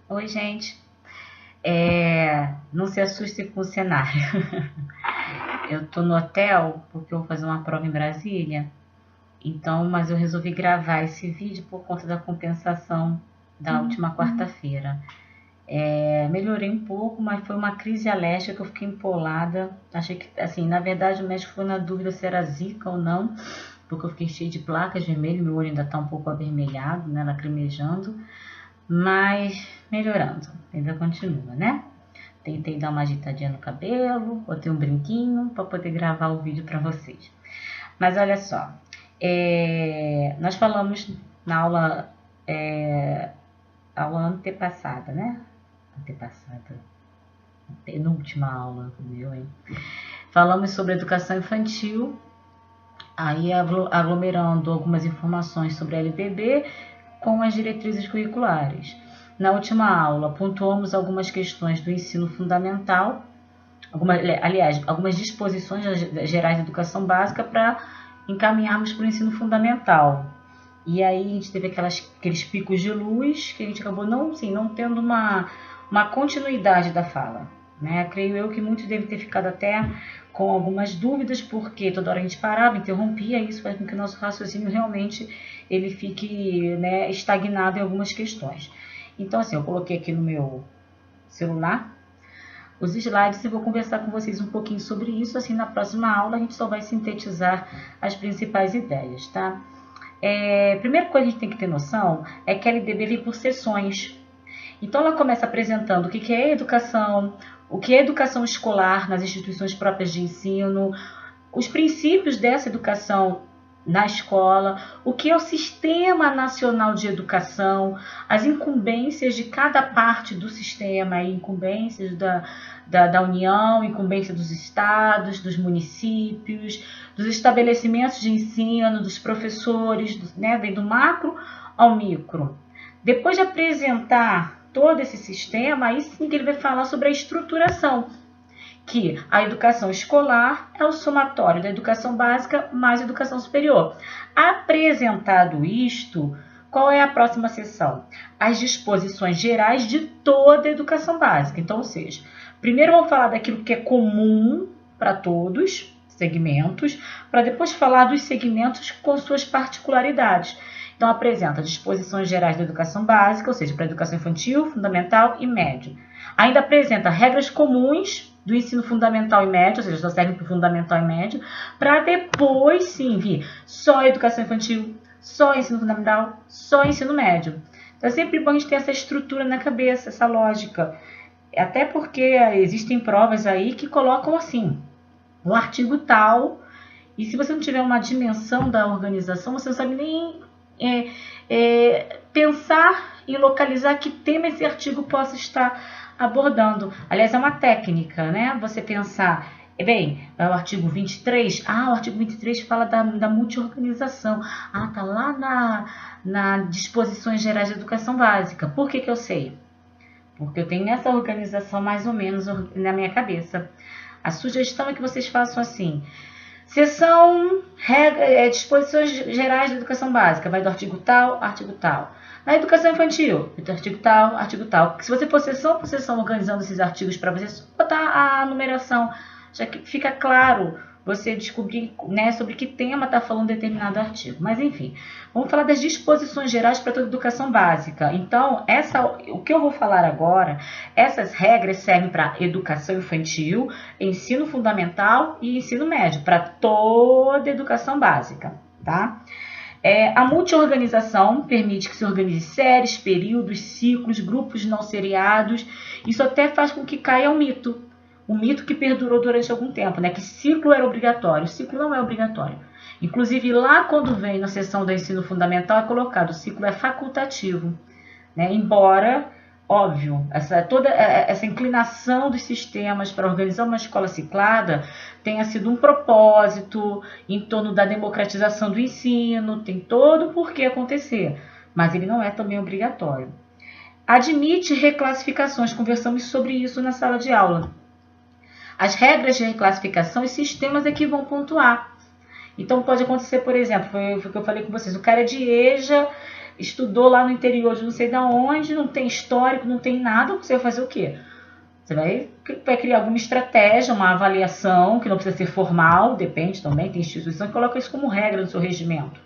Oi, gente. Não se assuste com o cenário. Eu tô no hotel porque eu vou fazer uma prova em Brasília. Então, mas eu resolvi gravar esse vídeo por conta da compensação da última quarta-feira. Melhorei um pouco, mas foi uma crise alérgica que eu fiquei empolada. Achei que, assim, na verdade o médico ficou na dúvida se era zika ou não, porque eu fiquei cheia de placas vermelhas, meu olho ainda tá um pouco avermelhado, né, lacrimejando, mas melhorando, ainda continua, né? Tentei dar uma agitadinha no cabelo, botei um brinquinho para poder gravar o vídeo para vocês. Mas olha só, nós falamos na aula antepassada, né? Antepassada, penúltima aula, viu, hein? Falamos sobre educação infantil, aí aglomerando algumas informações sobre a LDB com as diretrizes curriculares. Na última aula, pontuamos algumas questões do ensino fundamental, algumas disposições gerais da educação básica para encaminharmos para o ensino fundamental. E aí a gente teve aqueles picos de luz que a gente acabou não tendo uma continuidade da fala. Né? Creio eu que muitos devem ter ficado até com algumas dúvidas, porque toda hora a gente parava, interrompia, e isso faz com que o nosso raciocínio realmente ele fique, né, estagnado em algumas questões. Então, assim, eu coloquei aqui no meu celular os slides e vou conversar com vocês um pouquinho sobre isso. Assim, na próxima aula a gente só vai sintetizar as principais ideias, tá? Primeira coisa que a gente tem que ter noção é que a LDB vem por sessões. Então ela começa apresentando o que é educação, o que é educação escolar nas instituições próprias de ensino, os princípios dessa educação na escola, o que é o Sistema Nacional de Educação, as incumbências de cada parte do sistema, incumbências da União, incumbência dos estados, dos municípios, dos estabelecimentos de ensino, dos professores, né, vem do macro ao micro. Depois de apresentar todo esse sistema, aí sim que ele vai falar sobre a estruturação, que a educação escolar é o somatório da educação básica mais educação superior. Apresentado isto, qual é a próxima sessão? As disposições gerais de toda a educação básica. Então, ou seja, primeiro vamos falar daquilo que é comum para todos, segmentos, para depois falar dos segmentos com suas particularidades. Então, apresenta disposições gerais da educação básica, ou seja, para a educação infantil, fundamental e médio. Ainda apresenta regras comuns do ensino fundamental e médio, ou seja, só serve para o fundamental e médio, para depois sim vir só a educação infantil, só ensino fundamental, só ensino médio. Então é sempre bom a gente ter essa estrutura na cabeça, essa lógica. Até porque existem provas aí que colocam assim, o artigo tal, e se você não tiver uma dimensão da organização, você não sabe nem pensar e localizar que tema esse artigo possa estar abordando. Aliás, é uma técnica, né? Você pensar, bem, é o artigo 23, o artigo 23 fala da multiorganização. Tá lá na disposições gerais de educação básica. Por que eu sei? Porque eu tenho essa organização mais ou menos na minha cabeça. A sugestão é que vocês façam assim: seção, disposições gerais da educação básica, vai do artigo tal, artigo tal. Na educação infantil, do artigo tal, artigo tal. Porque se você for sessão por sessão organizando esses artigos para você, só botar a numeração, já que fica claro você descobrir, né, sobre que tema está falando determinado artigo. Mas enfim, vamos falar das disposições gerais para toda a educação básica. Então, o que eu vou falar agora, essas regras servem para educação infantil, ensino fundamental e ensino médio, para toda a educação básica, tá? A multiorganização permite que se organize séries, períodos, ciclos, grupos não seriados. Isso até faz com que caia um mito que perdurou durante algum tempo, né? Que ciclo era obrigatório. O ciclo não é obrigatório. Inclusive, lá quando vem na seção do ensino fundamental, é colocado o ciclo é facultativo, né? Embora, óbvio, toda essa inclinação dos sistemas para organizar uma escola ciclada tenha sido um propósito em torno da democratização do ensino, tem todo o porquê acontecer, mas ele não é também obrigatório. Admite reclassificações, conversamos sobre isso na sala de aula. As regras de reclassificação e sistemas é que vão pontuar. Então pode acontecer, por exemplo, foi o que eu falei com vocês, o cara é de EJA, estudou lá no interior de não sei de onde, não tem histórico, não tem nada, você vai fazer o quê? Você vai criar alguma estratégia, uma avaliação, que não precisa ser formal, depende também, tem instituição que coloca isso como regra no seu regimento.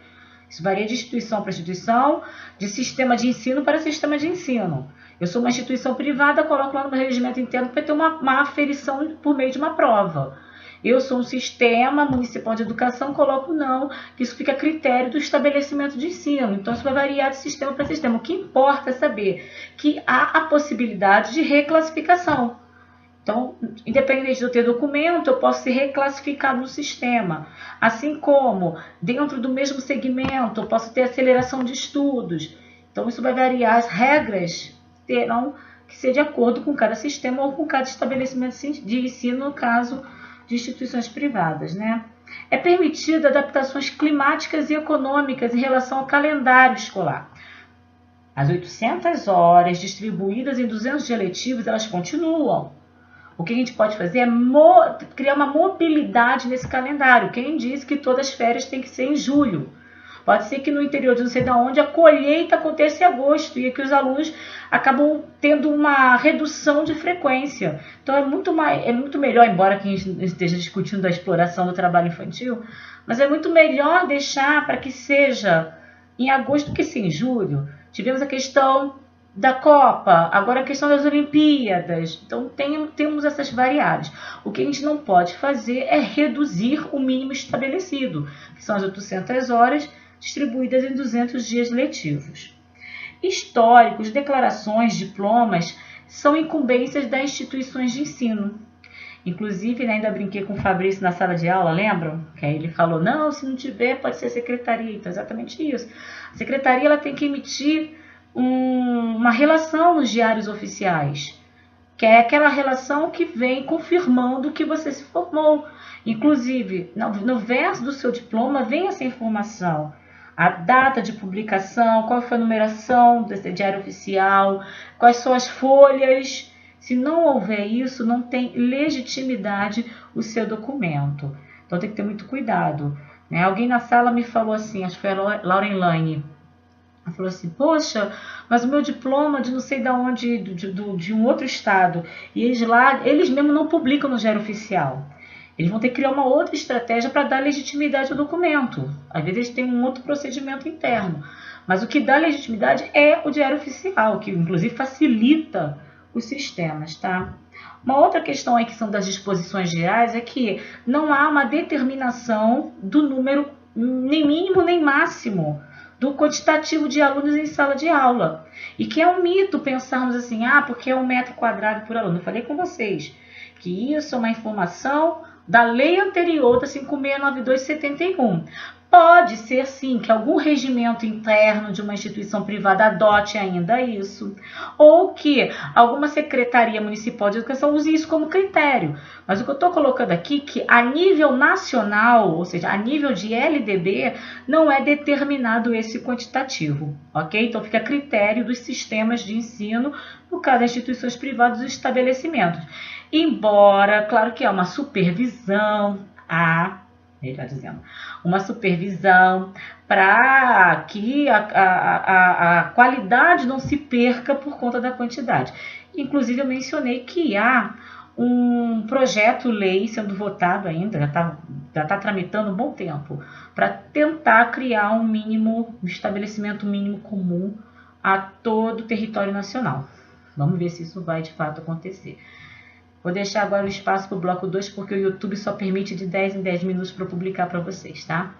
Isso varia de instituição para instituição, de sistema de ensino para sistema de ensino. Eu sou uma instituição privada, coloco lá no meu regimento interno para ter uma aferição por meio de uma prova. Eu sou um sistema municipal de educação, coloco não, que isso fica a critério do estabelecimento de ensino. Então, isso vai variar de sistema para sistema. O que importa é saber que há a possibilidade de reclassificação. Então, independente de eu ter documento, eu posso ser reclassificado no sistema. Assim como, dentro do mesmo segmento, eu posso ter aceleração de estudos. Então, isso vai variar. As regras terão que ser de acordo com cada sistema ou com cada estabelecimento de ensino, no caso de instituições privadas, né? É permitida adaptações climáticas e econômicas em relação ao calendário escolar. As 800 horas distribuídas em 200 dias letivos, elas continuam. O que a gente pode fazer é criar uma mobilidade nesse calendário. Quem diz que todas as férias têm que ser em julho? Pode ser que no interior de não sei de onde a colheita aconteça em agosto e que os alunos acabam tendo uma redução de frequência. Então é muito melhor, embora quem esteja discutindo a exploração do trabalho infantil, mas é muito melhor deixar para que seja em agosto do que sim em julho. Tivemos a questão da Copa, agora a questão das Olimpíadas. Então temos essas variáveis. O que a gente não pode fazer é reduzir o mínimo estabelecido, que são as 800 horas distribuídas em 200 dias letivos. Históricos, declarações, diplomas são incumbências das instituições de ensino. Inclusive, né, ainda brinquei com o Fabrício na sala de aula, lembram? Que aí ele falou, não, se não tiver, pode ser a secretaria. Então, exatamente isso. A secretaria ela tem que emitir uma relação nos diários oficiais, que é aquela relação que vem confirmando que você se formou. Inclusive, no verso do seu diploma vem essa informação. A data de publicação, qual foi a numeração desse diário oficial, quais são as folhas. Se não houver isso, não tem legitimidade o seu documento. Então tem que ter muito cuidado, né? Alguém na sala me falou assim, acho que foi a Lauren Lane, ela falou assim, poxa, mas o meu diploma de não sei de onde, de um outro estado, e eles mesmo não publicam no diário oficial. Eles vão ter que criar uma outra estratégia para dar legitimidade ao documento. Às vezes eles têm um outro procedimento interno. Mas o que dá legitimidade é o diário oficial, que inclusive facilita os sistemas, tá? Uma outra questão aí que são das disposições gerais é que não há uma determinação do número nem mínimo nem máximo do quantitativo de alunos em sala de aula. E que é um mito pensarmos assim, porque é 1 metro quadrado por aluno. Eu falei com vocês que isso é uma informação da lei anterior, da 5692/71. Pode ser, sim, que algum regimento interno de uma instituição privada adote ainda isso, ou que alguma secretaria municipal de educação use isso como critério. Mas o que eu estou colocando aqui é que a nível nacional, ou seja, a nível de LDB, não é determinado esse quantitativo, ok? Então fica a critério dos sistemas de ensino, no caso das instituições privadas e dos estabelecimentos. Embora, claro que há uma supervisão, melhor dizendo, uma supervisão para que a qualidade não se perca por conta da quantidade. Inclusive, eu mencionei que há um projeto-lei sendo votado ainda, já está tramitando um bom tempo, para tentar criar um estabelecimento mínimo comum a todo o território nacional. Vamos ver se isso vai de fato acontecer. Vou deixar agora o espaço para o bloco 2, porque o YouTube só permite de 10 em 10 minutos para eu publicar para vocês, tá?